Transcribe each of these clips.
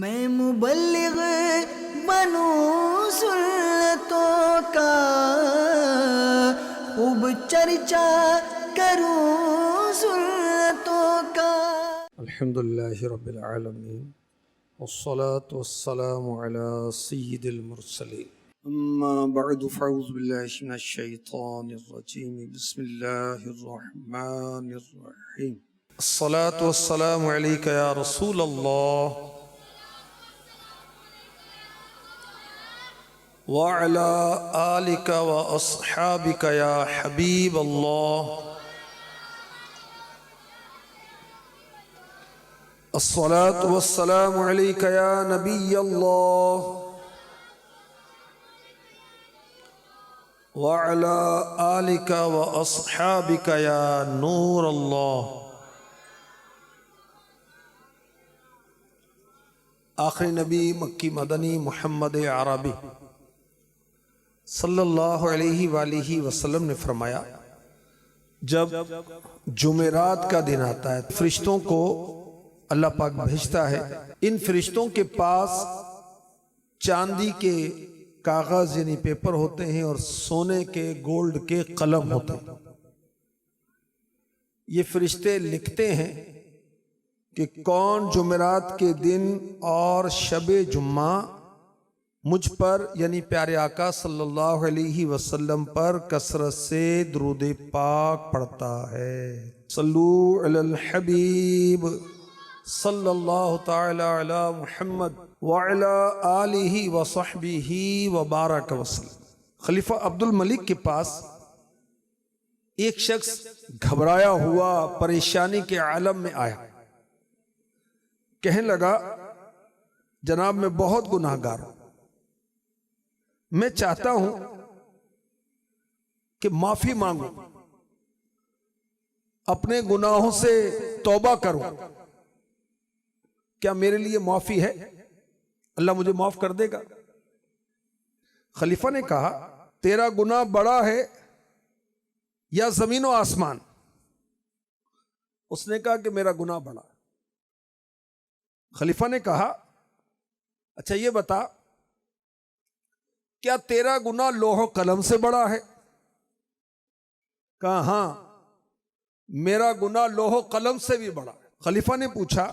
میں مبلغ بنوں سنتوں کا، خوب چرچا کروں سنتوں کا۔ الحمدللہ رب العالمین والصلاة والسلام على سید المرسلین، اما بعد فاعوذ باللہ من الشیطان الرجیم، بسم اللہ الرحمن الرحیم۔ الصلاة والسلام علیک یا رسول اللہ وعلى آلك وأصحابك يا حبيب الله، الصلاة والسلام عليك يا نبي الله وعلى آلك وأصحابك يا نور الله۔ آخری نبی مکی مدنی محمد عربی صلی اللہ علیہ وآلہ وسلم نے فرمایا، جب جمعرات کا دن آتا ہے فرشتوں کو اللہ پاک بھیجتا ہے، ان فرشتوں کے پاس چاندی کے کاغذ یعنی پیپر ہوتے ہیں اور سونے کے گولڈ کے قلم ہوتے ہیں۔ یہ فرشتے لکھتے ہیں کہ کون جمعرات کے دن اور شب جمعہ مجھ پر یعنی پیارے آقا صلی اللہ علیہ وسلم پر کثرت سے درود پاک پڑھتا ہے۔ صلو علی الحبیب صلی اللہ تعالی علی محمد وعلی آلہ وصحبہ وبارک وسلم۔ خلیفہ عبد الملک کے پاس ایک شخص گھبرایا ہوا پریشانی کے عالم میں آیا، کہنے لگا جناب میں بہت گناہ گار ہوں، میں چاہتا ہوں کہ معافی مانگوں، اپنے گناہوں سے توبہ کروں، کیا میرے لیے معافی ہے؟ اللہ مجھے معاف کر دے گا؟ خلیفہ نے کہا تیرا گناہ بڑا ہے یا زمین و آسمان؟ اس نے کہا کہ میرا گناہ بڑا ہے۔ خلیفہ نے کہا اچھا یہ بتا کیا تیرا گناہ لوح و قلم سے بڑا ہے؟ کہا ہاں میرا گناہ لوح و قلم سے بھی بڑا ہے۔ خلیفہ نے پوچھا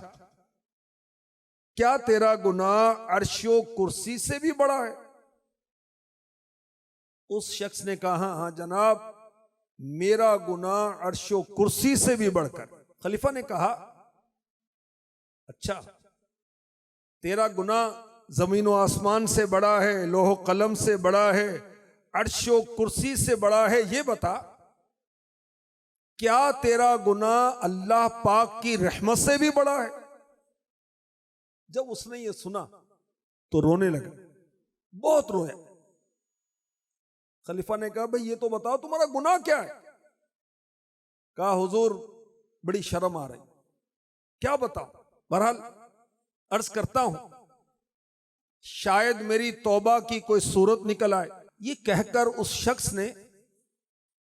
کیا تیرا گناہ عرش و کرسی سے بھی بڑا ہے؟ اس شخص نے کہا ہاں جناب میرا گناہ عرش و کرسی سے بھی بڑھ کر۔ خلیفہ نے کہا اچھا تیرا گناہ زمین و آسمان سے بڑا ہے، لوح و قلم سے بڑا ہے، عرش و کرسی سے بڑا ہے، یہ بتا کیا تیرا گناہ اللہ پاک کی رحمت سے بھی بڑا ہے؟ جب اس نے یہ سنا تو رونے لگا، بہت رویا۔ خلیفہ نے کہا بھئی یہ تو بتاؤ تمہارا گناہ کیا ہے؟ کہا حضور بڑی شرم آ رہی، کیا بتاؤ؟ بہرحال عرض کرتا ہوں شاید میری توبہ کی کوئی صورت نکل آئے۔ یہ کہہ کر اس شخص نے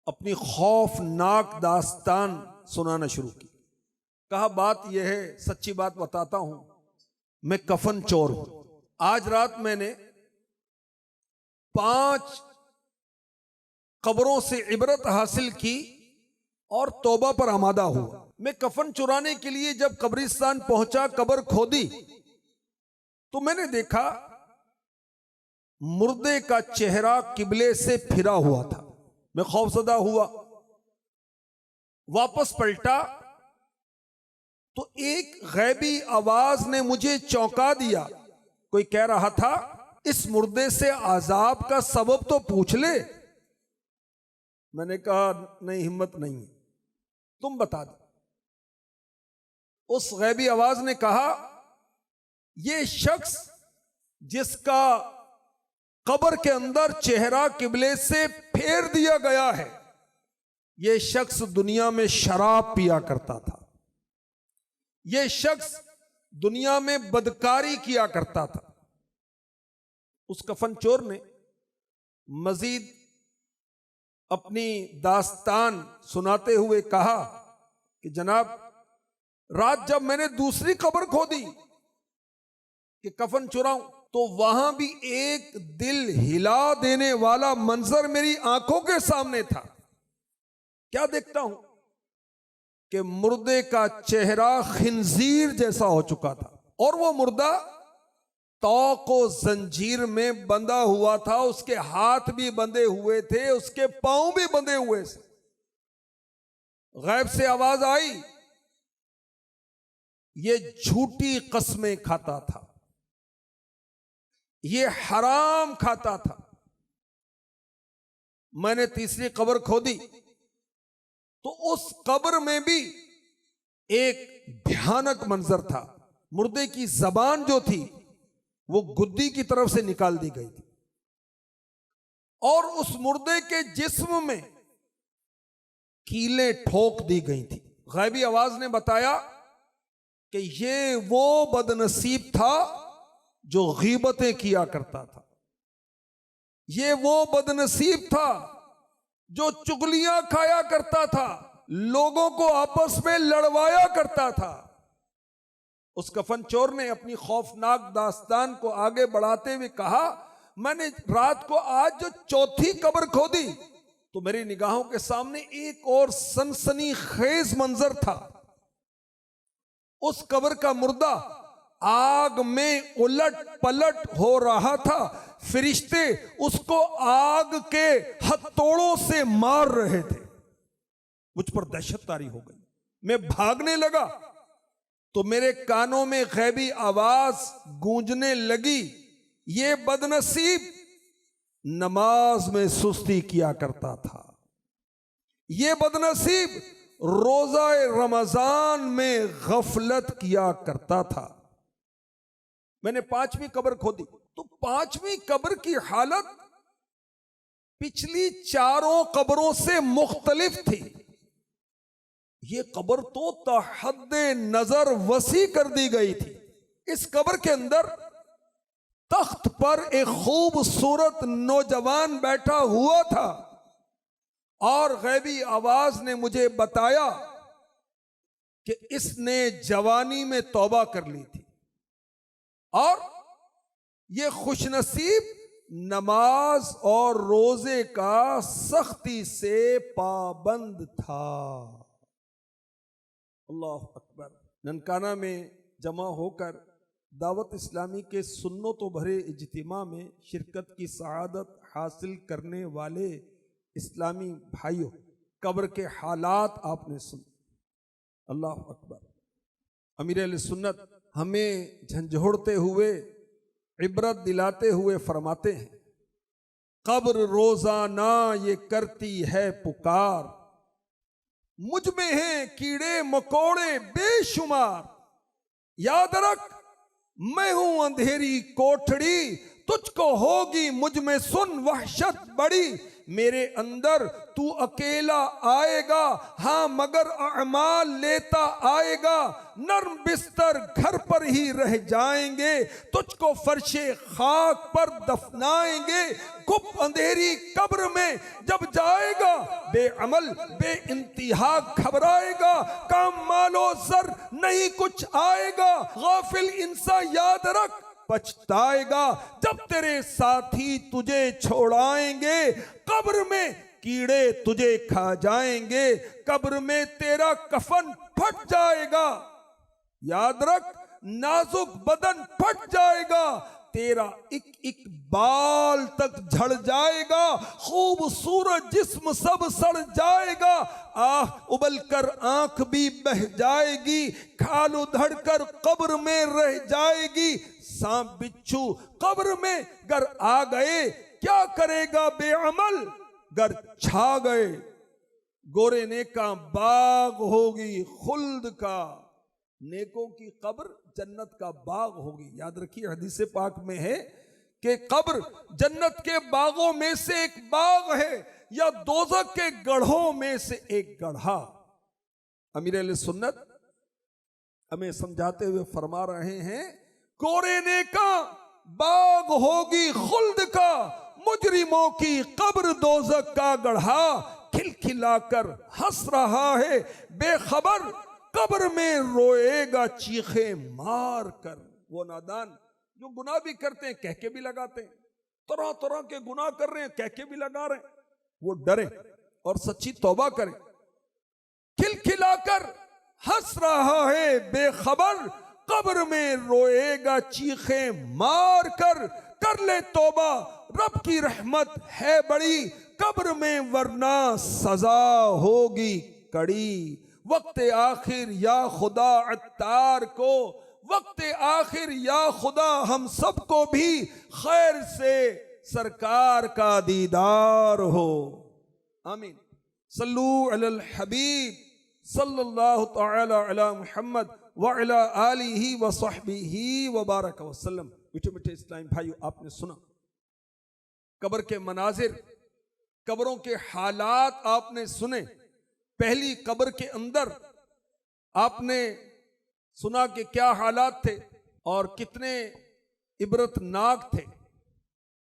اپنی خوفناک داستان سنانا شروع کی۔ کہا بات یہ ہے، سچی بات بتاتا ہوں، میں کفن چور ہوں۔ آج رات میں نے 5 قبروں سے عبرت حاصل کی اور توبہ پر آمادہ ہوا۔ میں کفن چرانے کے لیے جب قبرستان پہنچا، قبر کھودی تو میں نے دیکھا مردے کا چہرہ قبلے سے پھرا ہوا تھا۔ میں خوفزدہ ہوا، واپس پلٹا تو ایک غیبی آواز نے مجھے چونکا دیا۔ کوئی کہہ رہا تھا اس مردے سے عذاب کا سبب تو پوچھ لے۔ میں نے کہا نہیں ہمت نہیں ہے، تم بتا دو۔ اس غیبی آواز نے کہا یہ شخص جس کا قبر کے اندر چہرہ قبلے سے پھیر دیا گیا ہے، یہ شخص دنیا میں شراب پیا کرتا تھا، یہ شخص دنیا میں بدکاری کیا کرتا تھا۔ اس کفن چور نے مزید اپنی داستان سناتے ہوئے کہا کہ جناب رات جب میں نے دوسری قبر کھودی کہ کفن چراؤں، تو وہاں بھی ایک دل ہلا دینے والا منظر میری آنکھوں کے سامنے تھا۔ کیا دیکھتا ہوں کہ مردے کا چہرہ خنزیر جیسا ہو چکا تھا، اور وہ مردہ توق و زنجیر میں بندھا ہوا تھا، اس کے ہاتھ بھی بندھے ہوئے تھے، اس کے پاؤں بھی بندھے ہوئے تھے۔ غیب سے آواز آئی، یہ جھوٹی قسمیں کھاتا تھا، یہ حرام کھاتا تھا۔ میں نے تیسری قبر کھودی تو اس قبر میں بھی ایک بھیانک منظر تھا۔ مردے کی زبان جو تھی وہ گدی کی طرف سے نکال دی گئی تھی، اور اس مردے کے جسم میں کیلیں ٹھوک دی گئی تھی۔ غیبی آواز نے بتایا کہ یہ وہ بدنصیب تھا جو غیبتیں کیا کرتا تھا، یہ وہ بدنصیب تھا جو چغلیاں کھایا کرتا تھا، لوگوں کو آپس میں لڑوایا کرتا تھا۔ اس کفن چور نے اپنی خوفناک داستان کو آگے بڑھاتے ہوئے کہا، میں نے رات کو آج جو چوتھی قبر کھودی تو میری نگاہوں کے سامنے ایک اور سنسنی خیز منظر تھا۔ اس قبر کا مردہ آگ میں الٹ پلٹ ہو رہا تھا، فرشتے اس کو آگ کے ہتھوڑوں سے مار رہے تھے۔ مجھ پر دہشت طاری ہو گئی، میں بھاگنے لگا تو میرے کانوں میں غیبی آواز گونجنے لگی، یہ بدنصیب نماز میں سستی کیا کرتا تھا، یہ بدنصیب روزہ رمضان میں غفلت کیا کرتا تھا۔ میں نے پانچویں قبر کھودی تو پانچویں قبر کی حالت پچھلی چاروں قبروں سے مختلف تھی۔ یہ قبر تو تحد نظر وسیع کر دی گئی تھی۔ اس قبر کے اندر تخت پر ایک خوبصورت نوجوان بیٹھا ہوا تھا، اور غیبی آواز نے مجھے بتایا کہ اس نے جوانی میں توبہ کر لی تھی، اور یہ خوش نصیب نماز اور روزے کا سختی سے پابند تھا۔ اللہ اکبر۔ ننکانہ میں جمع ہو کر دعوت اسلامی کے سنتوں بھرے اجتماع میں شرکت کی سعادت حاصل کرنے والے اسلامی بھائیوں، قبر کے حالات آپ نے سن۔ اللہ اکبر۔ امیر اہل سنت ہمیں جھنجھوڑتے ہوئے، عبرت دلاتے ہوئے فرماتے ہیں، قبر روزانہ یہ کرتی ہے پکار، مجھ میں ہیں کیڑے مکوڑے بے شمار، یاد رکھ میں ہوں اندھیری کوٹھڑی، تجھ کو ہوگی مجھ میں سن وحشت بڑی، میرے اندر تو اکیلا آئے گا، ہاں مگر اعمال لیتا آئے گا، نرم بستر گھر پر ہی رہ جائیں گے، تجھ کو فرش خاک پر دفنائیں گے، گھپ اندھیری قبر میں جب جائے گا، بے عمل بے انتہا گھبرائے گا، کام مال و زر نہیں کچھ آئے گا، غافل انسان یاد رکھ پچھتائے گا، جب تیرے ساتھی تجھے چھوڑائیں گے، قبر میں کیڑے تجھے کھا جائیں گے، قبر میں تیرا کفن پھٹ جائے گا، یاد رکھ نازک بدن پھٹ جائے گا، تیرا ایک ایک بال تک جھڑ جائے گا، خوبصورت جسم سب سڑ جائے گا، آہ ابل کر آنکھ بھی بہ جائے گی، کھال ادھڑ کر قبر میں رہ جائے گی، سانپ بچھو قبر میں گر آ گئے، کیا کرے گا بے عمل گر چھا گئے، گورے نیکاں باغ ہوگی خلد کا، نیکوں کی قبر جنت کا باغ ہوگی۔ یاد رکھیے حدیث پاک میں ہے کہ قبر جنت کے باغوں میں سے ایک باغ ہے، یا دوزخ کے گڑھوں میں سے ایک گڑھا۔ امیر اہل سنت ہمیں سمجھاتے ہوئے فرما رہے ہیں، گورے نیکاں باغ ہوگی خلد کا، مجرموں کی قبر دوزخ کا گڑھا، کھل کھلا کر ہنس رہا ہے بے خبر، قبر میں روئے گا چیخے مار کر۔ وہ نادان جو گناہ بھی کرتے ہیں کہہ کے بھی لگاتے ہیں، طرح طرح کے گناہ کر رہے ہیں کہہ کے بھی لگا رہے ہیں، وہ ڈریں اور سچی توبہ کریں۔ کھل کھلا کر ہنس رہا ہے بے خبر، قبر میں روئے گا چیخیں مار کر لے توبہ، رب کی رحمت ہے بڑی قبر میں ورنہ سزا ہوگی کڑی۔ وقت آخر یا خدا عطار کو، وقت آخر یا خدا ہم سب کو بھی خیر سے سرکار کا دیدار ہو، آمین۔ صلو علی الحبیب صلی اللہ تعالی علی محمد وعلی آلہ وصحبہ وبارک وسلم۔ میٹھے میٹھے اسلامی بھائیو، آپ نے سنا قبر کے مناظر، قبروں کے حالات آپ نے سنے۔ پہلی قبر کے اندر آپ نے سنا کہ کیا حالات تھے اور کتنے عبرت ناک تھے۔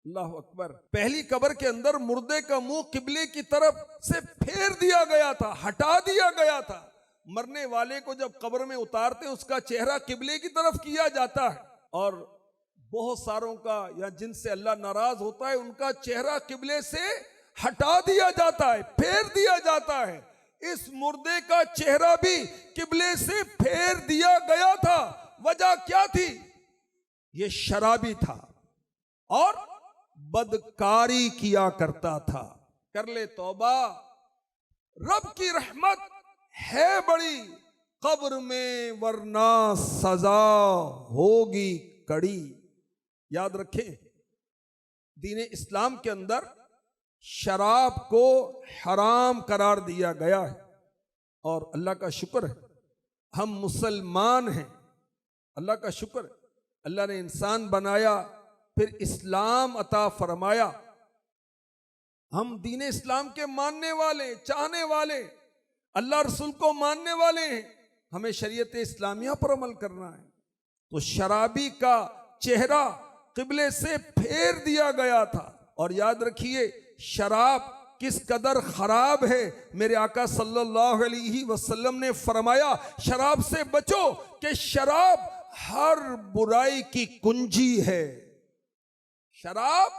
اللہ اکبر۔ پہلی قبر کے اندر مردے کا منہ قبلے کی طرف سے پھیر دیا گیا تھا، ہٹا دیا گیا تھا۔ مرنے والے کو جب قبر میں اتارتے ہیں اس کا چہرہ قبلے کی طرف کیا جاتا ہے، اور بہت ساروں کا یا جن سے اللہ ناراض ہوتا ہے ان کا چہرہ قبلے سے ہٹا دیا جاتا ہے، پھیر دیا جاتا ہے۔ اس مردے کا چہرہ بھی قبلے سے پھیر دیا گیا تھا۔ وجہ کیا تھی؟ یہ شرابی تھا اور بدکاری کیا کرتا تھا۔ کر لے توبہ، رب کی رحمت ہے بڑی قبر میں ورنہ سزا ہوگی کڑی۔ یاد رکھیں، دین اسلام کے اندر شراب کو حرام قرار دیا گیا ہے، اور اللہ کا شکر ہے ہم مسلمان ہیں۔ اللہ کا شکر ہے اللہ نے انسان بنایا، پھر اسلام عطا فرمایا۔ ہم دین اسلام کے ماننے والے، چاہنے والے، اللہ رسول کو ماننے والے ہیں، ہمیں شریعت اسلامیہ پر عمل کرنا ہے۔ تو شرابی کا چہرہ قبلے سے پھیر دیا گیا تھا۔ اور یاد رکھیے شراب کس قدر خراب ہے۔ میرے آقا صلی اللہ علیہ وسلم نے فرمایا شراب سے بچو کہ شراب ہر برائی کی کنجی ہے۔ شراب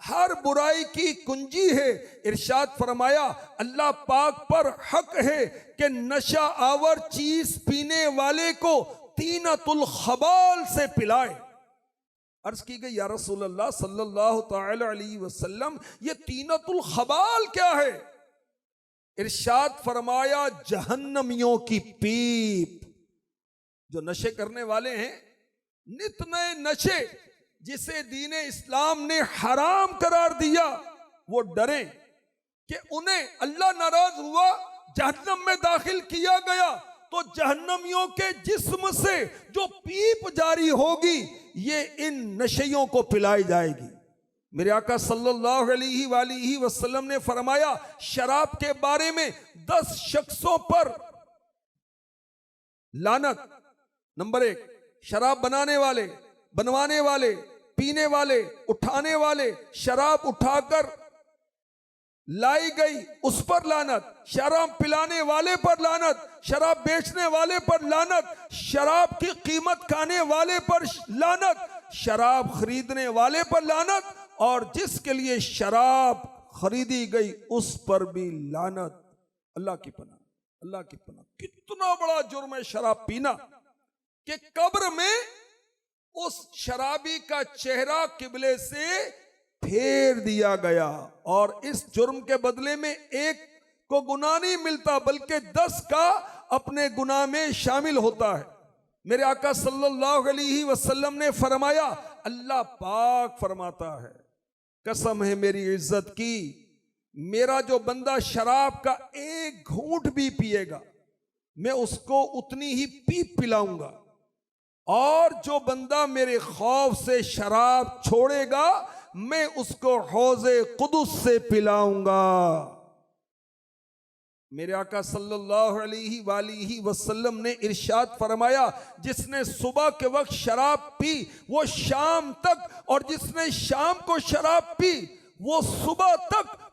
ہر برائی کی کنجی ہے۔ ارشاد فرمایا اللہ پاک پر حق ہے کہ نشہ آور چیز پینے والے کو طینۃ الخبال سے پلائے۔ عرض کی گئی یا رسول اللہ صلی اللہ تعالی علیہ وسلم یہ طینۃ الخبال کیا ہے؟ ارشاد فرمایا جہنمیوں کی پیپ۔ جو نشے کرنے والے ہیں، نت نئے نشے جسے دین اسلام نے حرام قرار دیا، وہ ڈریں کہ انہیں اللہ ناراض ہوا، جہنم میں داخل کیا گیا تو جہنمیوں کے جسم سے جو پیپ جاری ہوگی یہ ان نشیوں کو پلائی جائے گی۔ میرے آقا صلی اللہ علیہ وآلہ وسلم نے فرمایا شراب کے بارے میں 10 شخصوں پر لعنت۔ نمبر 1، شراب بنانے والے، بنوانے والے، پینے والے، اٹھانے والے۔ شراب اٹھا کر لائی گئی اس پر لعنت، شراب پلانے والے پر لعنت، شراب بیچنے والے پر لعنت، شراب کی قیمت کھانے والے پر لعنت، شراب خریدنے والے پر لعنت، اور جس کے لیے شراب خریدی گئی اس پر بھی لعنت۔ اللہ کی پناہ، اللہ کی پناہ۔ کتنا بڑا جرم ہے شراب پینا کہ قبر میں اس شرابی کا چہرہ قبلے سے پھیر دیا گیا، اور اس جرم کے بدلے میں ایک کو گناہ نہیں ملتا بلکہ 10 کا اپنے گناہ میں شامل ہوتا ہے۔ میرے آقا صلی اللہ علیہ وسلم نے فرمایا اللہ پاک فرماتا ہے قسم ہے میری عزت کی، میرا جو بندہ شراب کا ایک گھونٹ بھی پیے گا میں اس کو اتنی ہی پیپ پلاؤں گا، اور جو بندہ میرے خوف سے شراب چھوڑے گا میں اس کو حوض قدس سے پلاؤں گا۔ میرے آقا صلی اللہ علیہ وآلہ وسلم نے ارشاد فرمایا جس نے صبح کے وقت شراب پی وہ شام تک، اور جس نے شام کو شراب پی وہ صبح تک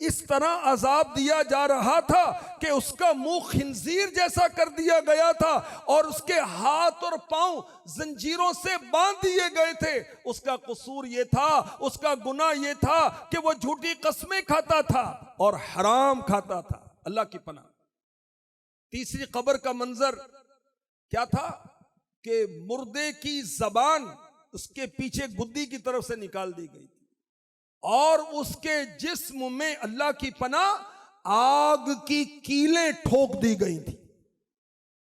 اس طرح عذاب دیا جا رہا تھا کہ اس کا منہ خنزیر جیسا کر دیا گیا تھا اور اس کے ہاتھ اور پاؤں زنجیروں سے باندھ دیے گئے تھے. اس کا قصور یہ تھا, اس کا گناہ یہ تھا کہ وہ جھوٹی قسمیں کھاتا تھا اور حرام کھاتا تھا. اللہ کی پناہ. تیسری قبر کا منظر کیا تھا کہ مردے کی زبان اس کے پیچھے گدی کی طرف سے نکال دی گئی تھی اور اس کے جسم میں اللہ کی پناہ آگ کی کیلیں ٹھوک دی گئی تھی.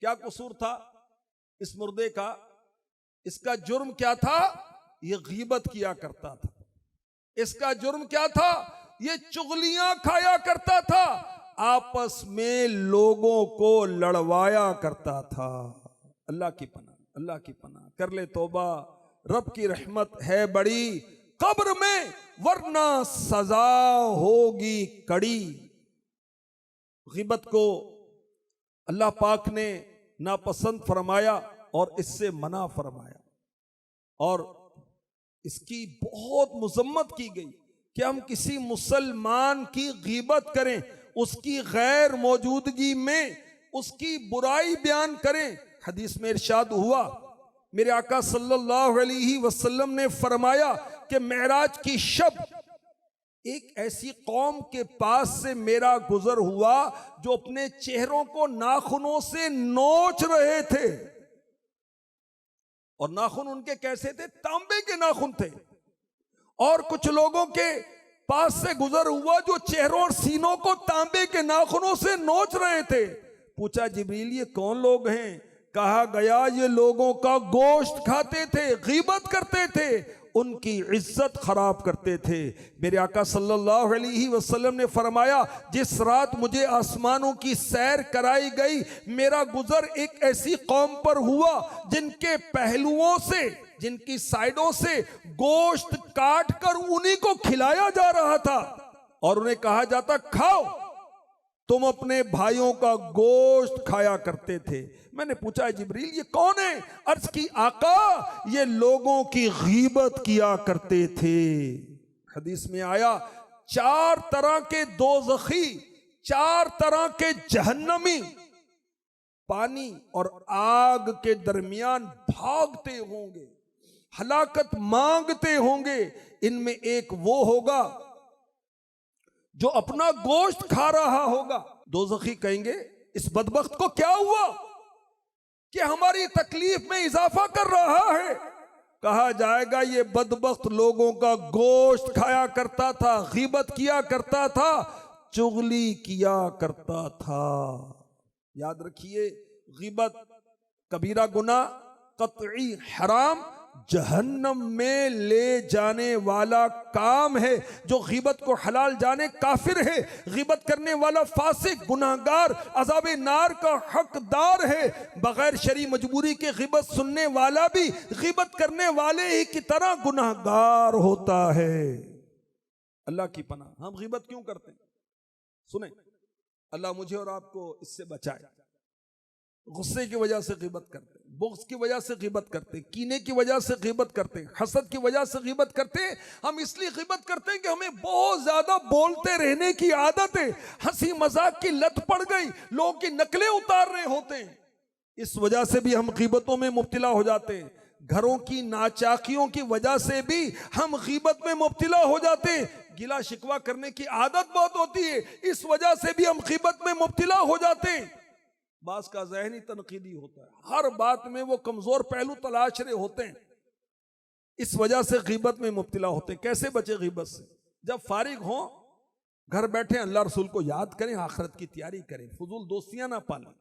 کیا قصور تھا اس مردے کا؟ اس کا جرم کیا تھا؟ یہ غیبت کیا کرتا تھا. اس کا جرم کیا تھا؟ یہ چغلیاں کھایا کرتا تھا, آپس میں لوگوں کو لڑوایا کرتا تھا. اللہ کی پناہ, اللہ کی پناہ. کر لے توبہ, رب کی رحمت ہے بڑی قبر میں, ورنہ سزا ہوگی کڑی. غیبت کو اللہ پاک نے ناپسند فرمایا اور اس سے منع فرمایا, اور اس کی بہت مذمت کی گئی کہ ہم کسی مسلمان کی غیبت کریں, اس کی غیر موجودگی میں اس کی برائی بیان کریں. حدیث میں ارشاد ہوا, میرے آقا صلی اللہ علیہ وسلم نے فرمایا کہ معراج کی شب ایک ایسی قوم کے پاس سے میرا گزر ہوا جو اپنے چہروں کو ناخنوں سے نوچ رہے تھے, اور ناخن ان کے کیسے تھے؟ تانبے کے ناخن تھے. اور کچھ لوگوں کے پاس سے گزر ہوا جو چہروں اور سینوں کو تانبے کے ناخنوں سے نوچ رہے تھے. پوچھا جبریل یہ کون لوگ ہیں؟ کہا گیا یہ لوگوں کا گوشت کھاتے تھے, غیبت کرتے تھے, ان کی عزت خراب کرتے تھے. میرے آقا صلی اللہ علیہ وسلم نے فرمایا جس رات مجھے آسمانوں کی سیر کرائی گئی, میرا گزر ایک ایسی قوم پر ہوا جن کے پہلوؤں سے, جن کی سائیڈوں سے گوشت کاٹ کر انہی کو کھلایا جا رہا تھا, اور انہیں کہا جاتا کھاؤ, تم اپنے بھائیوں کا گوشت کھایا کرتے تھے. میں نے پوچھا جبریل یہ کون ہے؟ عرض کی آقا یہ لوگوں کی غیبت کیا کرتے تھے. حدیث میں آیا 4 طرح کے دوزخی, 4 طرح کے جہنمی پانی اور آگ کے درمیان بھاگتے ہوں گے, ہلاکت مانگتے ہوں گے. ان میں ایک وہ ہوگا جو اپنا گوشت کھا رہا ہوگا. دوزخی کہیں گے اس بدبخت کو کیا ہوا کہ ہماری تکلیف میں اضافہ کر رہا ہے؟ کہا جائے گا یہ بدبخت لوگوں کا گوشت کھایا کرتا تھا, غیبت کیا کرتا تھا, چغلی کیا کرتا تھا. یاد رکھیے غیبت کبیرہ گناہ, قطعی حرام, جہنم میں لے جانے والا کام ہے. جو غیبت کو حلال جانے کافر ہے, غیبت کرنے والا فاسق, گناہگار, عذاب نار کا حقدار ہے. بغیر شرعی مجبوری کے غیبت سننے والا بھی غیبت کرنے والے ہی کی طرح گناہگار ہوتا ہے. اللہ کی پناہ. ہم غیبت کیوں کرتے ہیں؟ سنیں, اللہ مجھے اور آپ کو اس سے بچائے. غصے کی وجہ سے غیبت کرتے ہیں, بغض کی وجہ سے غیبت کرتے ہیں, کینے کی وجہ سے غیبت کرتے ہیں, حسد کی وجہ سے غیبت کرتے ہیں. ہم اس لیے غیبت کرتے ہیں کہ ہمیں بہت زیادہ بولتے رہنے کی عادت ہے, ہنسی مذاق کی لت پڑ گئی, لوگوں کی نقلیں اتار رہے ہوتے ہیں. اس وجہ سے بھی ہم غیبتوں میں مبتلا ہو جاتے ہیں. گھروں کی ناچاکیوں کی وجہ سے بھی ہم غیبت میں مبتلا ہو جاتے ہیں. گلا شکوہ کرنے کی عادت بہت ہوتی ہے, اس وجہ سے بھی ہم غیبت میں مبتلا ہو جاتے ہیں. بعض کا ذہنی تنقیدی ہوتا ہے, ہر بات میں وہ کمزور پہلو تلاش رہے ہوتے ہیں, اس وجہ سے غیبت میں مبتلا ہوتے ہیں. کیسے بچے غیبت سے؟ جب فارغ ہوں گھر بیٹھے اللہ رسول کو یاد کریں, آخرت کی تیاری کریں, فضول دوستیاں نہ پالیں,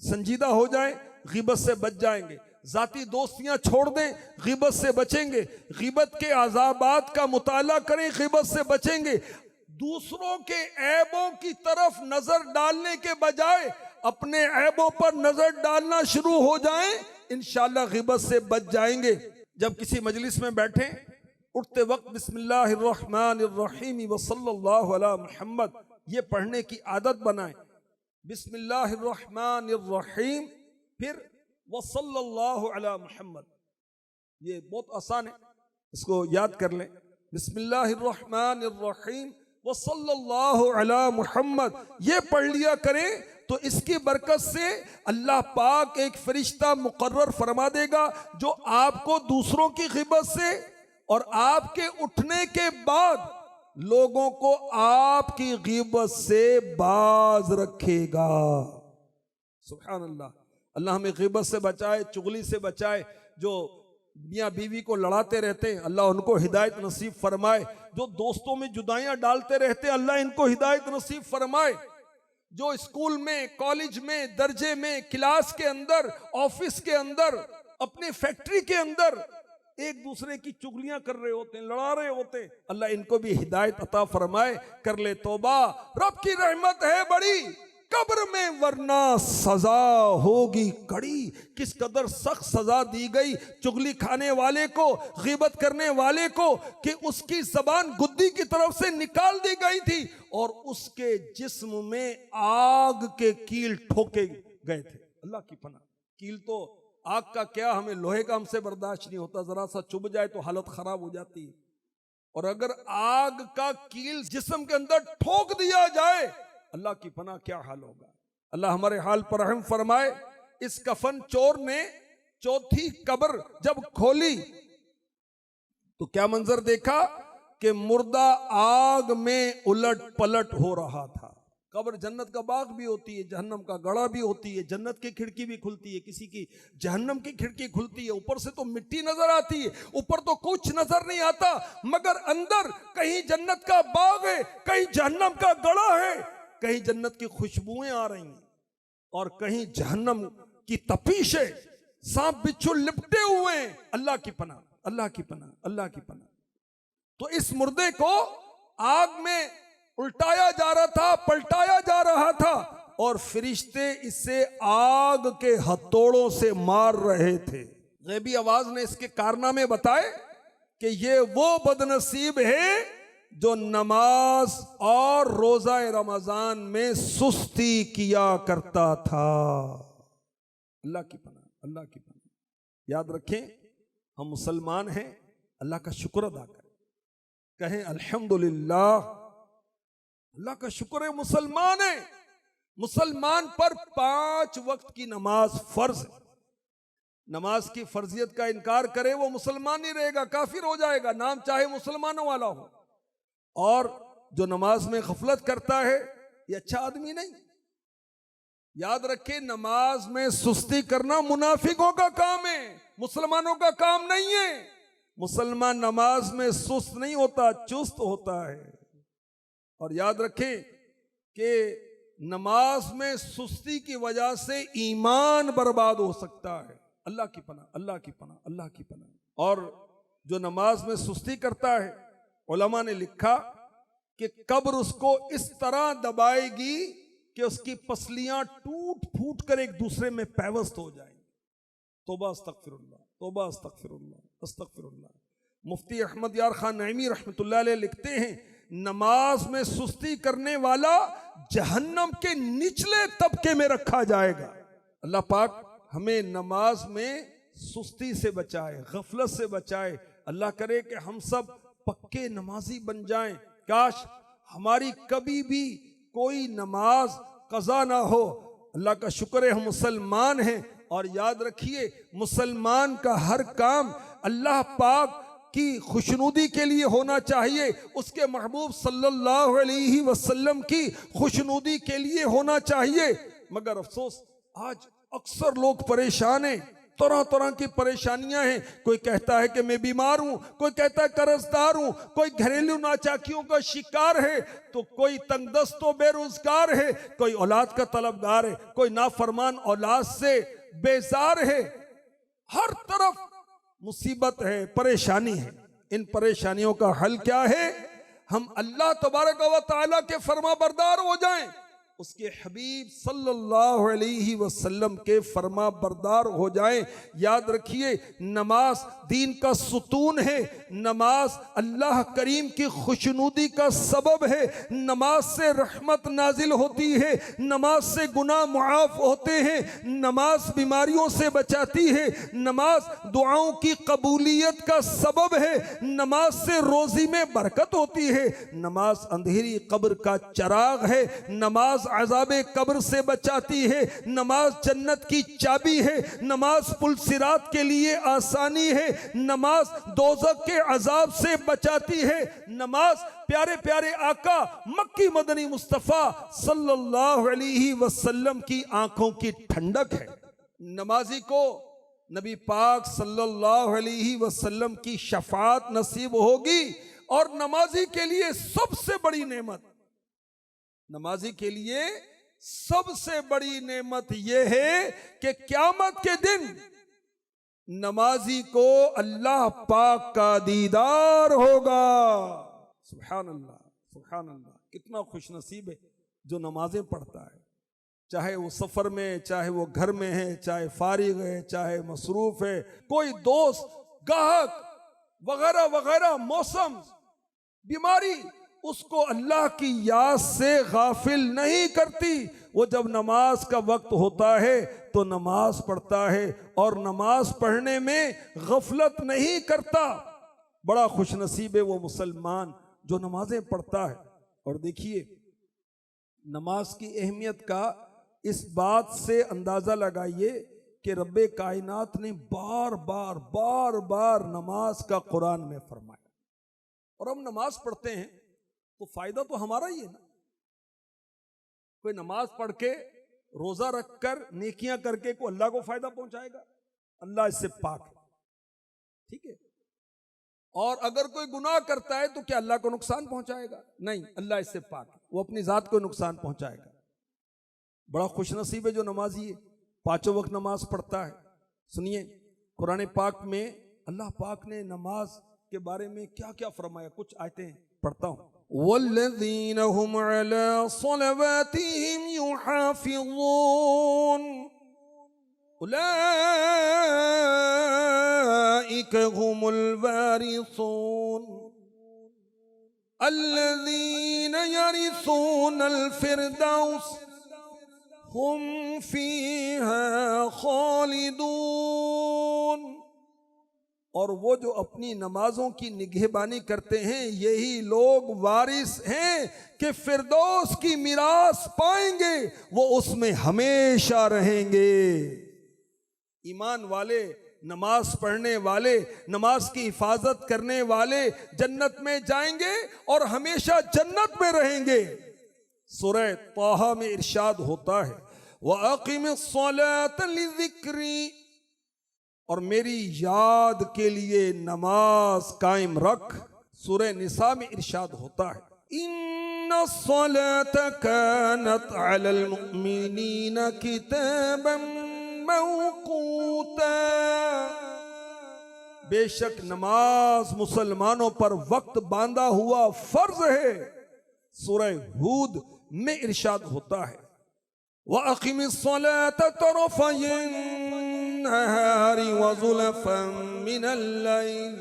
سنجیدہ ہو جائیں, غیبت سے بچ جائیں گے. ذاتی دوستیاں چھوڑ دیں, غیبت سے بچیں گے. غیبت کے عذابات کا مطالعہ کریں, غیبت سے بچیں گے. دوسروں کے عیبوں کی طرف نظر ڈالنے کے بجائے اپنے عیبوں پر نظر ڈالنا شروع ہو جائیں, انشاءاللہ غیبت سے بچ جائیں گے. جب کسی مجلس میں بیٹھیں, اٹھتے وقت بسم اللہ الرحمن الرحیم وصلی اللہ علی محمد یہ پڑھنے کی عادت بنائیں. بسم اللہ الرحمن الرحیم پھر وصلی اللہ علی محمد. یہ بہت آسان ہے, اس کو یاد کر لیں. بسم اللہ الرحمن الرحیم وصلی اللہ علی محمد یہ پڑھ لیا کریں تو اس کی برکت سے اللہ پاک ایک فرشتہ مقرر فرما دے گا جو آپ کو دوسروں کی غیبت سے اور آپ کے اٹھنے کے بعد لوگوں کو آپ کی غیبت سے باز رکھے گا۔ سبحان اللہ، اللہ ہمیں غیبت سے بچائے، چغلی سے بچائے۔ جو میاں بیوی کو لڑاتے رہتے ہیں اللہ ان کو ہدایت نصیب فرمائے، جو دوستوں میں جدائیاں ڈالتے رہتے ہیں اللہ ان کو ہدایت نصیب فرمائے، جو اسکول میں، کالج میں، درجے میں، کلاس کے اندر، آفس کے اندر، اپنے فیکٹری کے اندر ایک دوسرے کی چغلیاں کر رہے ہوتے ہیں، لڑا رہے ہوتے ہیں، اللہ ان کو بھی ہدایت عطا فرمائے۔ کر لے توبہ، رب کی رحمت ہے بڑی قبر میں ورنہ سزا ہوگی کڑی۔ کس قدر سخت سزا دی گئی چغلی کھانے والے کو، غیبت کرنے والے کو، کہ اس کی زبان گدی کی طرف سے نکال دی گئی تھی اور اس کے جسم میں آگ کے کیل ٹھوکے گئے تھے۔ اللہ کی پناہ، کیل تو آگ کا کیا، ہمیں لوہے کا ہم سے برداشت نہیں ہوتا، ذرا سا چبھ جائے تو حالت خراب ہو جاتی ہے، اور اگر آگ کا کیل جسم کے اندر ٹھوک دیا جائے اللہ کی پناہ کیا حال ہوگا۔ اللہ ہمارے حال پر رحم فرمائے۔ اس کفن چور نے چوتھی قبر جب کھولی تو کیا منظر دیکھا کہ مردہ آگ میں الٹ پلٹ ہو رہا تھا۔ قبر جنت کا باغ بھی ہوتی ہے، جہنم کا گڑھا بھی ہوتی ہے، جنت کی کھڑکی بھی کھلتی ہے، کسی کی جہنم کی کھڑکی کھلتی ہے۔ اوپر سے تو مٹی نظر آتی ہے، اوپر تو کچھ نظر نہیں آتا، مگر اندر کہیں جنت کا باغ ہے، کہیں جہنم کا گڑھا ہے، کہیں جنت کی خوشبوئیں آ رہی ہیں اور کہیں جہنم کی تپیش ہے، سانپ بچھو لپٹے ہوئے ہیں۔ اللہ کی پناہ، اللہ کی پناہ، اللہ کی پناہ۔ تو اس مردے کو آگ میں الٹایا جا رہا تھا، پلٹایا جا رہا تھا، اور فرشتے اسے آگ کے ہتھوڑوں سے مار رہے تھے۔ غیبی آواز نے اس کے کارنامے بتائے کہ یہ وہ بدنصیب ہے جو نماز اور روزہ رمضان میں سستی کیا کرتا تھا۔ اللہ کی پناہ، اللہ کی پناہ۔ یاد رکھیں ہم مسلمان ہیں، اللہ کا شکر ادا کریں، کہیں الحمدللہ، اللہ کا شکر ہے مسلمان ہیں۔ مسلمان پر 5 وقت کی نماز فرض ہے۔ نماز کی فرضیت کا انکار کرے وہ مسلمان نہیں رہے گا، کافر ہو جائے گا، نام چاہے مسلمانوں والا ہو۔ اور جو نماز میں غفلت کرتا ہے یہ اچھا آدمی نہیں۔ یاد رکھیں نماز میں سستی کرنا منافقوں کا کام ہے، مسلمانوں کا کام نہیں ہے۔ مسلمان نماز میں سست نہیں ہوتا، چست ہوتا ہے۔ اور یاد رکھیں کہ نماز میں سستی کی وجہ سے ایمان برباد ہو سکتا ہے۔ اللہ کی پناہ، اللہ کی پناہ، اللہ کی پناہ۔ اور جو نماز میں سستی کرتا ہے، علماء نے لکھا کہ قبر اس کو اس طرح دبائے گی کہ اس کی پسلیاں ٹوٹ پھوٹ کر ایک دوسرے میں پیوست ہو جائیں گی۔ توبہ استغفر اللہ، توبہ استغفر اللہ، استغفر اللہ۔ مفتی احمد یار خان نعیمی رحمۃ اللہ علیہ لکھتے ہیں نماز میں سستی کرنے والا جہنم کے نچلے طبقے میں رکھا جائے گا۔ اللہ پاک ہمیں نماز میں سستی سے بچائے، غفلت سے بچائے۔ اللہ کرے کہ ہم سب پکے نمازی بن جائیں۔ کاش ہماری کبھی بھی کوئی نماز قضا نہ ہو۔ اللہ کا شکر ہے ہم مسلمان ہیں، اور یاد رکھیے مسلمان کا ہر کام اللہ پاک کی خوشنودی کے لیے ہونا چاہیے، اس کے محبوب صلی اللہ علیہ وسلم کی خوشنودی کے لیے ہونا چاہیے۔ مگر افسوس آج اکثر لوگ پریشان ہیں، طرح طرح کی پریشانیاں ہیں۔ کوئی کہتا ہے کہ میں بیمار ہوں، کوئی کہتا ہے قرض دار ہوں، کوئی گھریلو ناچاکیوں کا شکار ہے، تو کوئی تنگ دست و بے روزگار ہے، کوئی اولاد کا طلبگار ہے، کوئی نافرمان اولاد سے بیزار ہے۔ ہر طرف مصیبت ہے، پریشانی ہے۔ ان پریشانیوں کا حل کیا ہے؟ ہم اللہ تبارک و تعالیٰ کے فرما بردار ہو جائیں، اس کے حبیب صلی اللہ علیہ وسلم کے فرما بردار ہو جائیں۔ یاد رکھیے نماز دین کا ستون ہے، نماز اللہ کریم کی خوشنودی کا سبب ہے، نماز سے رحمت نازل ہوتی ہے، نماز سے گناہ معاف ہوتے ہیں، نماز بیماریوں سے بچاتی ہے، نماز دعاؤں کی قبولیت کا سبب ہے، نماز سے روزی میں برکت ہوتی ہے، نماز اندھیری قبر کا چراغ ہے، نماز عذاب قبر سے بچاتی ہے، نماز جنت کی چابی ہے، نماز پل صراط کے لیے آسانی ہے، نماز دوزخ کے عذاب سے بچاتی ہے، نماز پیارے پیارے آقا مکی مدنی مصطفیٰ صلی اللہ علیہ وسلم کی آنکھوں کی ٹھنڈک ہے۔ نمازی کو نبی پاک صلی اللہ علیہ وسلم کی شفاعت نصیب ہوگی، اور نمازی کے لیے سب سے بڑی نعمت، نمازی کے لیے سب سے بڑی نعمت یہ ہے کہ قیامت کے دن نمازی کو اللہ پاک کا دیدار ہوگا۔ سبحان اللہ، سبحان اللہ، کتنا خوش نصیب ہے جو نمازیں پڑھتا ہے، چاہے وہ سفر میں، چاہے وہ گھر میں ہے، چاہے فارغ ہے، چاہے مصروف ہے، کوئی دوست، گاہک وغیرہ وغیرہ، موسم، بیماری اس کو اللہ کی یاد سے غافل نہیں کرتی۔ وہ جب نماز کا وقت ہوتا ہے تو نماز پڑھتا ہے، اور نماز پڑھنے میں غفلت نہیں کرتا۔ بڑا خوش نصیب ہے وہ مسلمان جو نمازیں پڑھتا ہے۔ اور دیکھیے نماز کی اہمیت کا اس بات سے اندازہ لگائیے کہ رب کائنات نے بار بار نماز کا قرآن میں فرمایا، اور ہم نماز پڑھتے ہیں تو فائدہ تو ہمارا ہی ہے نا۔ کوئی نماز پڑھ کے روزہ رکھ کر نیکیاں کر کے کوئی اللہ کو فائدہ پہنچائے گا؟ اللہ اس سے پاک ہے، ٹھیک ہے۔ اور اگر کوئی گناہ کرتا ہے تو کیا اللہ کو نقصان پہنچائے گا؟ نہیں، اللہ اس سے پاک ہے، وہ اپنی ذات کو نقصان پہنچائے گا۔ بڑا خوش نصیب ہے جو نمازی ہے، پانچوں وقت نماز پڑھتا ہے۔ سنیے قرآن پاک میں اللہ پاک نے نماز کے بارے میں کیا کیا فرمایا، کچھ آیتیں پڑھتا ہوں۔ وَالَّذِينَ هُمْ عَلَىٰ صَلَوَاتِهِمْ يُحَافِظُونَ أُولَٰئِكَ هُمُ الْوَارِثُونَ الَّذِينَ يَرِثُونَ الْفِرْدَوْسَ هُمْ فِيهَا خَالِدُونَ۔ اور وہ جو اپنی نمازوں کی نگہبانی کرتے ہیں یہی لوگ وارث ہیں کہ فردوس کی میراث پائیں گے، وہ اس میں ہمیشہ رہیں گے۔ ایمان والے، نماز پڑھنے والے، نماز کی حفاظت کرنے والے جنت میں جائیں گے اور ہمیشہ جنت میں رہیں گے۔ سورہ طٰہٰ میں ارشاد ہوتا ہے وَأَقِمِ الصَّلَاةَ لِذِكْرِي، اور میری یاد کے لیے نماز قائم رکھ۔ سورہ نساء میں ارشاد ہوتا ہے إِنَّ الصَّلَاةَ كَانَتْ عَلَى الْمُؤْمِنِينَ كِتَابًا موقوتا، بے شک نماز مسلمانوں پر وقت باندھا ہوا فرض ہے۔ سورہ ہود میں ارشاد ہوتا ہے وَأَقِمِ الصَّلَاةَ طَرَفَيِ النَّهَارِ وَزُلَفًا مِّنَ اللَّيْلِ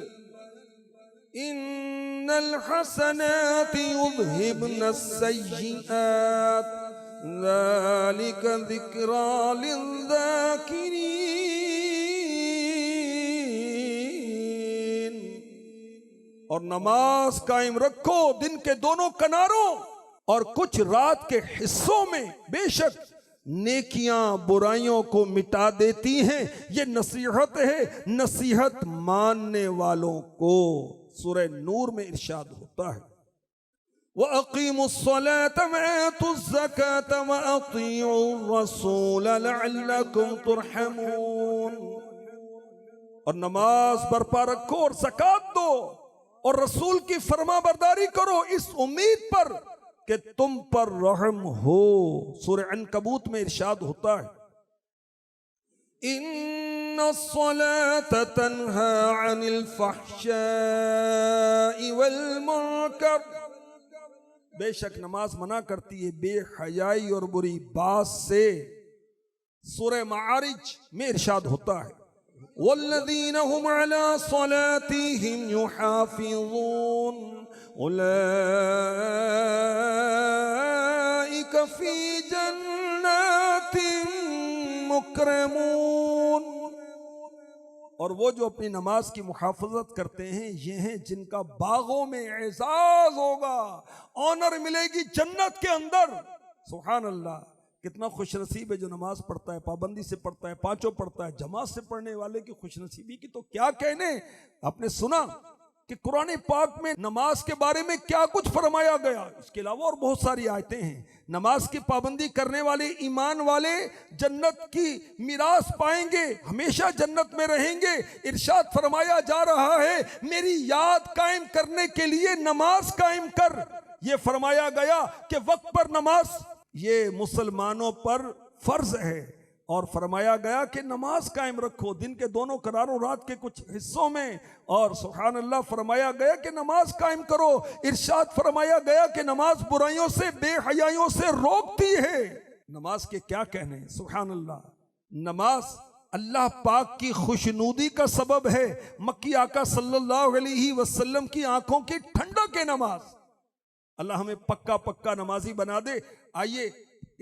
إِنَّ الْحَسَنَاتِ يُذْهِبْنَ السَّيِّئَاتِ ذَلِكَ ذِكْرَى لِلذَّاكِرِينَ۔ اور نماز قائم رکھو دن کے دونوں کناروں اور کچھ رات کے حصوں میں، بے شک نیکیاں برائیوں کو مٹا دیتی ہیں۔ یہ نصیحت ہے نصیحت ماننے والوں کو۔ سورہ نور میں ارشاد ہوتا ہے وَأَقِيمُوا الصَّلَاةَ وَآتُوا الزَّكَاةَ وَأَطِيعُوا الرَّسُولَ لَعَلَّكُمْ تُرْحَمُونَ۔ اور نماز برپا رکھو اور زکوٰۃ دو اور رسول کی فرما برداری کرو اس امید پر کہ تم پر رحم ہو۔ سورہ عنکبوت میں ارشاد ہوتا ہے إِنَّ الصَّلَاةَ تَنْهَى عَنِ الْفَحْشَاءِ وَالْمُنكَرِ بے شک نماز منع کرتی ہے بے حیائی اور بری بات سے۔ سورہ معارج میں ارشاد ہوتا ہے والذین هم علی صلاتهم یحافظون اولئک فی جنات مکرمون، اور وہ جو اپنی نماز کی محافظت کرتے ہیں یہ ہیں جن کا باغوں میں اعزاز ہوگا، آنر ملے گی جنت کے اندر۔ سبحان اللہ، کتنا خوش نصیب ہے جو نماز پڑھتا ہے، پابندی سے پڑھتا ہے، پانچوں پڑھتا ہے۔ جماعت سے پڑھنے والے کی خوش نصیبی کی تو کیا کہنے۔ آپ نے سنا کہ قرآن پاک میں نماز کے بارے میں کیا کچھ فرمایا گیا، اس کے علاوہ اور بہت ساری آیتیں ہیں۔ نماز کی پابندی کرنے والے ایمان والے جنت کی میراث پائیں گے، ہمیشہ جنت میں رہیں گے۔ ارشاد فرمایا جا رہا ہے میری یاد قائم کرنے کے لیے نماز قائم کر۔ یہ فرمایا گیا کہ وقت پر نماز یہ مسلمانوں پر فرض ہے، اور فرمایا گیا کہ نماز قائم رکھو دن کے دونوں قراروں رات کے کچھ حصوں میں، اور سبحان اللہ فرمایا گیا کہ نماز قائم کرو۔ ارشاد فرمایا گیا کہ نماز برائیوں سے بے حیائیوں سے روکتی ہے۔ نماز کے کیا کہنے ہیں، سبحان اللہ۔ نماز اللہ پاک کی خوشنودی کا سبب ہے۔ مکی آقا صلی اللہ علیہ وسلم کی آنکھوں کی ٹھنڈک ہے نماز۔ اللہ ہمیں پکا پکا نمازی بنا دے۔ آئیے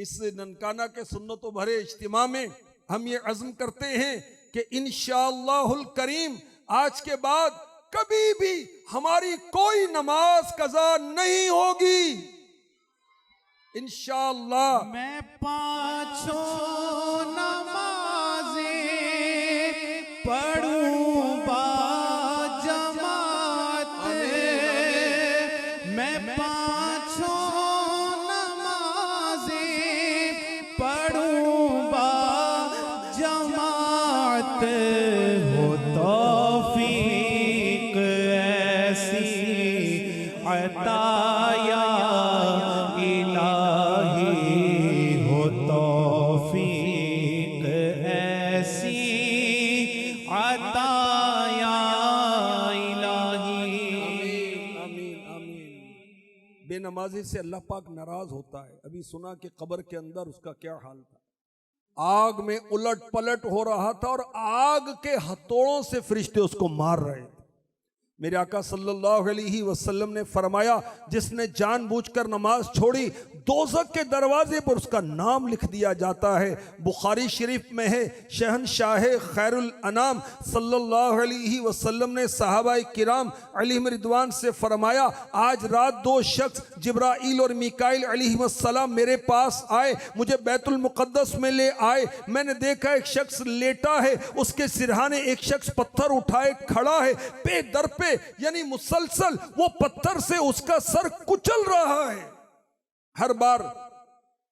اس ننکانہ کے سنتوں بھرے اجتماع میں ہم یہ عزم کرتے ہیں کہ انشاءاللہ الکریم آج کے بعد کبھی بھی ہماری کوئی نماز قضا نہیں ہوگی انشاءاللہ۔ میں پانچوں نمازیں پڑھوں با جماعت، میں پانچوں نمازیں پڑھوں با جماعت، ہو توفیق ایسی عطا یا الہی، ہو توفیق ایسی عطا یا الہی۔ آمین آمین۔ بے نمازی سے اللہ پاک ناراض ہوتا ہے۔ ابھی سنا کہ قبر کے اندر اس کا کیا حال تھا، آگ میں الٹ پلٹ ہو رہا تھا اور آگ کے ہتھوڑوں سے فرشتے اس کو مار رہے تھے۔ میرے آقا صلی اللہ علیہ وسلم نے فرمایا جس نے جان بوجھ کر نماز چھوڑی دوزخ کے دروازے پر اس کا نام لکھ دیا جاتا ہے۔ بخاری شریف میں ہے شہنشاہ خیر الانام صلی اللہ علیہ وسلم نے صحابہ کرام علیہم رضوان سے فرمایا آج رات دو شخص جبرائیل اور میکائیل علیہ السلام میرے پاس آئے، مجھے بیت المقدس میں لے آئے۔ میں نے دیکھا ایک شخص لیٹا ہے، اس کے سرہانے ایک شخص پتھر اٹھائے کھڑا ہے، پہ در پہ یعنی مسلسل وہ پتھر سے اس کا سر کچل رہا ہے۔ ہر بار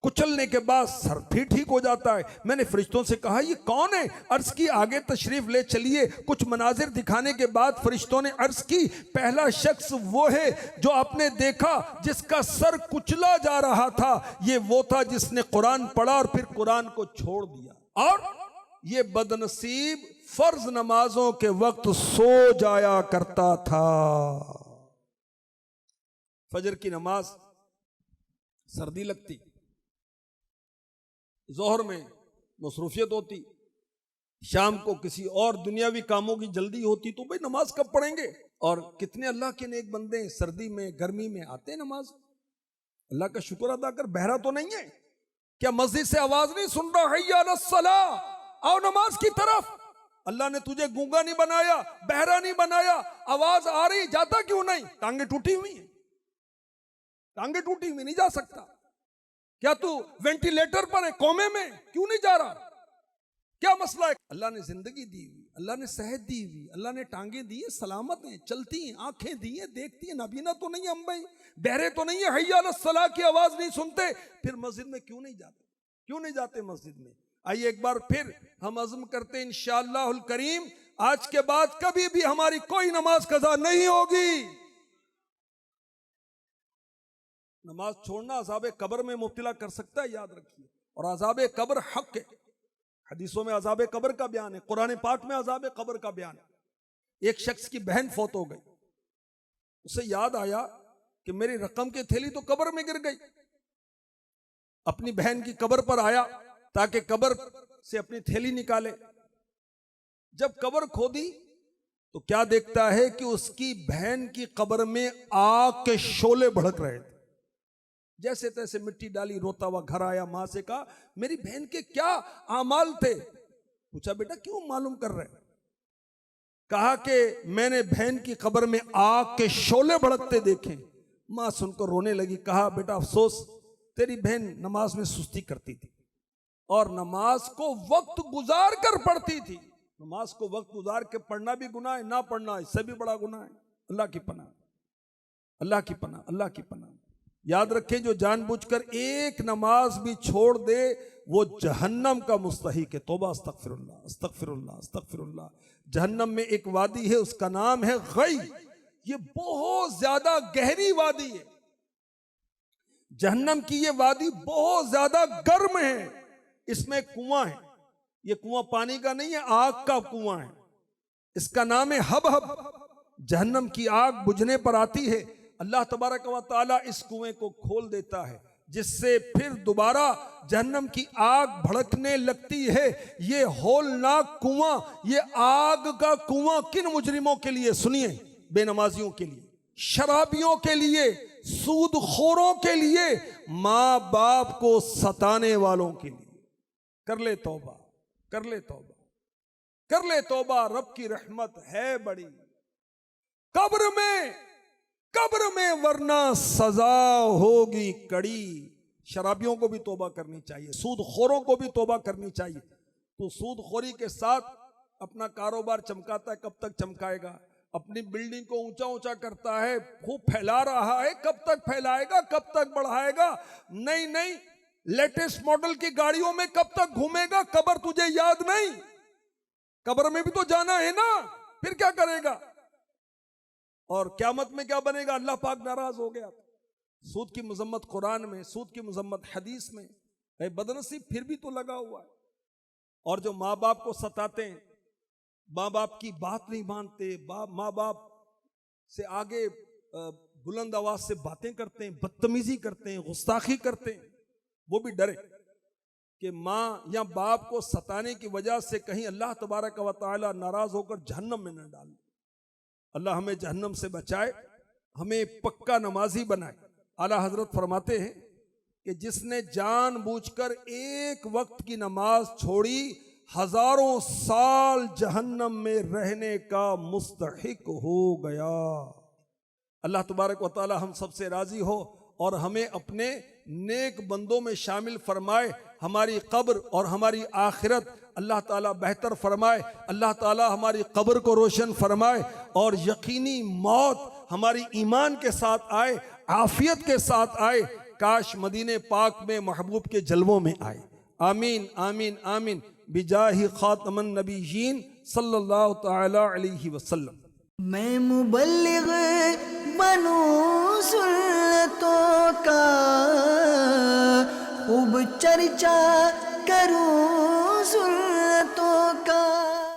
کچلنے کے بعد سر پھر ٹھیک ہو جاتا ہے۔ میں نے فرشتوں سے کہا یہ کون ہے؟ عرض کی آگے تشریف لے چلیے۔ کچھ مناظر دکھانے کے بعد فرشتوں نے عرض کی پہلا شخص وہ ہے جو آپ نے دیکھا جس کا سر کچلا جا رہا تھا، یہ وہ تھا جس نے قرآن پڑھا اور پھر قرآن کو چھوڑ دیا، اور یہ بدنصیب فرض نمازوں کے وقت سو جایا کرتا تھا۔ فجر کی نماز سردی لگتی، ظہر میں مصروفیت ہوتی، شام کو کسی اور دنیاوی کاموں کی جلدی ہوتی، تو بھئی نماز کب پڑھیں گے؟ اور کتنے اللہ کے نیک بندے سردی میں گرمی میں آتے ہیں نماز، اللہ کا شکر ادا کر۔ بہرا تو نہیں ہے کیا؟ مسجد سے آواز نہیں سن رہا حی علی الصلاۃ، آؤ نماز کی طرف؟ اللہ نے تجھے گونگا نہیں بنایا، بہرا نہیں بنایا، آواز آ رہی جاتا کیوں نہیں؟ ٹانگیں ٹوٹی ہوئی ہیں، ٹانگیں ٹوٹی ہوئی نہیں جا سکتا۔ کیا تو وینٹیلیٹر پر ہے، کومے میں کیوں نہیں جا رہا؟ کیا مسئلہ ہے؟ اللہ نے زندگی دی ہوئی، اللہ نے صحت دی ہوئی، اللہ نے ٹانگیں دی ہیں، سلامت ہیں، چلتی ہیں، آنکھیں دی ہیں، دیکھتی ہیں، نابینا تو نہیں ہم بھائی، بہرے تو نہیں ہے، حی علی الصلاۃ کی آواز نہیں سنتے، پھر مسجد میں کیوں نہیں جاتے؟ کیوں نہیں جاتے مسجد میں؟ آئیے ایک بار پھر ہم عزم کرتے ہیں انشاءاللہ الکریم آج کے بعد کبھی بھی ہماری کوئی نماز قضا نہیں ہوگی۔ نماز چھوڑنا عذاب قبر میں مبتلا کر سکتا ہے، یاد رکھیے، اور عذاب قبر حق ہے۔ حدیثوں میں عذاب قبر کا بیان ہے، قرآن پاک میں عذاب قبر کا بیان ہے۔ ایک شخص کی بہن فوت ہو گئی، اسے یاد آیا کہ میری رقم کی تھیلی تو قبر میں گر گئی. اپنی بہن کی قبر پر آیا تاکہ قبر سے اپنی تھیلی نکالے. جب قبر کھودی تو کیا دیکھتا ہے کہ اس کی بہن کی قبر میں آگ کے شعلے بھڑک رہے تھے. جیسے تیسے مٹی ڈالی, روتا ہوا گھر آیا, ماں سے کہا میری بہن کے کیا اعمال تھے؟ پوچھا بیٹا کیوں معلوم کر رہے؟ کہا کہ میں نے بہن کی قبر میں آگ کے شعلے بھڑکتے دیکھے. ماں سن کر رونے لگی. کہا بیٹا افسوس, تیری بہن نماز میں سستی کرتی تھی اور نماز کو وقت گزار کر پڑھتی تھی. نماز کو وقت گزار کے پڑھنا بھی گناہ ہے, نہ پڑھنا اس سے بھی بڑا گناہ ہے. اللہ کی پناہ, اللہ کی پناہ, اللہ کی پناہ. یاد رکھیں جو جان بوجھ کر ایک نماز بھی چھوڑ دے وہ جہنم کا مستحق ہے. توبہ, استغفر اللہ, استغفر اللہ, استغفر اللہ. جہنم میں ایک وادی ہے, اس کا نام ہے غی. یہ بہت زیادہ گہری وادی ہے. جہنم کی یہ وادی بہت زیادہ گرم ہے. اس میں کنواں ہے. یہ کنواں پانی کا نہیں ہے, آگ کا کنواں ہے. اس کا نام ہے ہب ہب. جہنم کی آگ بجھنے پر آتی ہے, اللہ تبارک و تعالی اس کنویں کو کھول دیتا ہے, جس سے پھر دوبارہ جہنم کی آگ بھڑکنے لگتی ہے. یہ ہولناک کنواں, یہ آگ کا کنواں کن مجرموں کے لیے؟ سنیے, بے نمازیوں کے لیے, شرابیوں کے لیے, سود خوروں کے لیے, ماں باپ کو ستانے والوں کے لیے. کر لے توبہ, کر لے توبہ, کر لے توبہ. رب کی رحمت ہے بڑی. قبر میں ورنہ سزا ہوگی کڑی. شرابیوں کو بھی توبہ کرنی چاہیے, سود خوروں کو بھی توبہ کرنی چاہیے. تو سود خوری کے ساتھ اپنا کاروبار چمکاتا ہے, کب تک چمکائے گا؟ اپنی بلڈنگ کو اونچا اونچا کرتا ہے, خوب پھیلا رہا ہے, کب تک پھیلائے گا, کب تک بڑھائے گا؟ نہیں, لیٹسٹ ماڈل کی گاڑیوں میں کب تک گھومے گا؟ قبر تجھے یاد نہیں؟ قبر میں بھی تو جانا ہے نا, پھر کیا کرے گا؟ اور قیامت میں کیا بنے گا؟ اللہ پاک ناراض ہو گیا. سود کی مذمت قرآن میں, سود کی مذمت حدیث میں. اے بدنصیب, پھر بھی تو لگا ہوا ہے. اور جو ماں باپ کو ستاتے ہیں, ماں باپ کی بات نہیں مانتے, ماں باپ سے آگے بلند آواز سے باتیں کرتے ہیں, بدتمیزی کرتے ہیں, گستاخی کرتے ہیں, وہ بھی ڈرے کہ ماں یا باپ کو ستانے کی وجہ سے کہیں اللہ تبارک و تعالی ناراض ہو کر جہنم میں نہ ڈال دے. اللہ ہمیں جہنم سے بچائے, ہمیں پکا نمازی بنائے. اعلیٰ حضرت فرماتے ہیں کہ جس نے جان بوجھ کر ایک وقت کی نماز چھوڑی, ہزاروں سال جہنم میں رہنے کا مستحق ہو گیا. اللہ تبارک و تعالی ہم سب سے راضی ہو اور ہمیں اپنے نیک بندوں میں شامل فرمائے. ہماری قبر اور ہماری آخرت اللہ تعالیٰ بہتر فرمائے. اللہ تعالیٰ ہماری قبر کو روشن فرمائے اور یقینی موت ہماری ایمان کے ساتھ آئے, عافیت کے ساتھ آئے. کاش مدینہ پاک میں محبوب کے جلووں میں آئے. آمین آمین آمین بجاہ خاتم النبیین صلی اللہ تعالی علیہ وسلم. میں مبلغ بنوں سنتوں کا, خوب چرچا کروں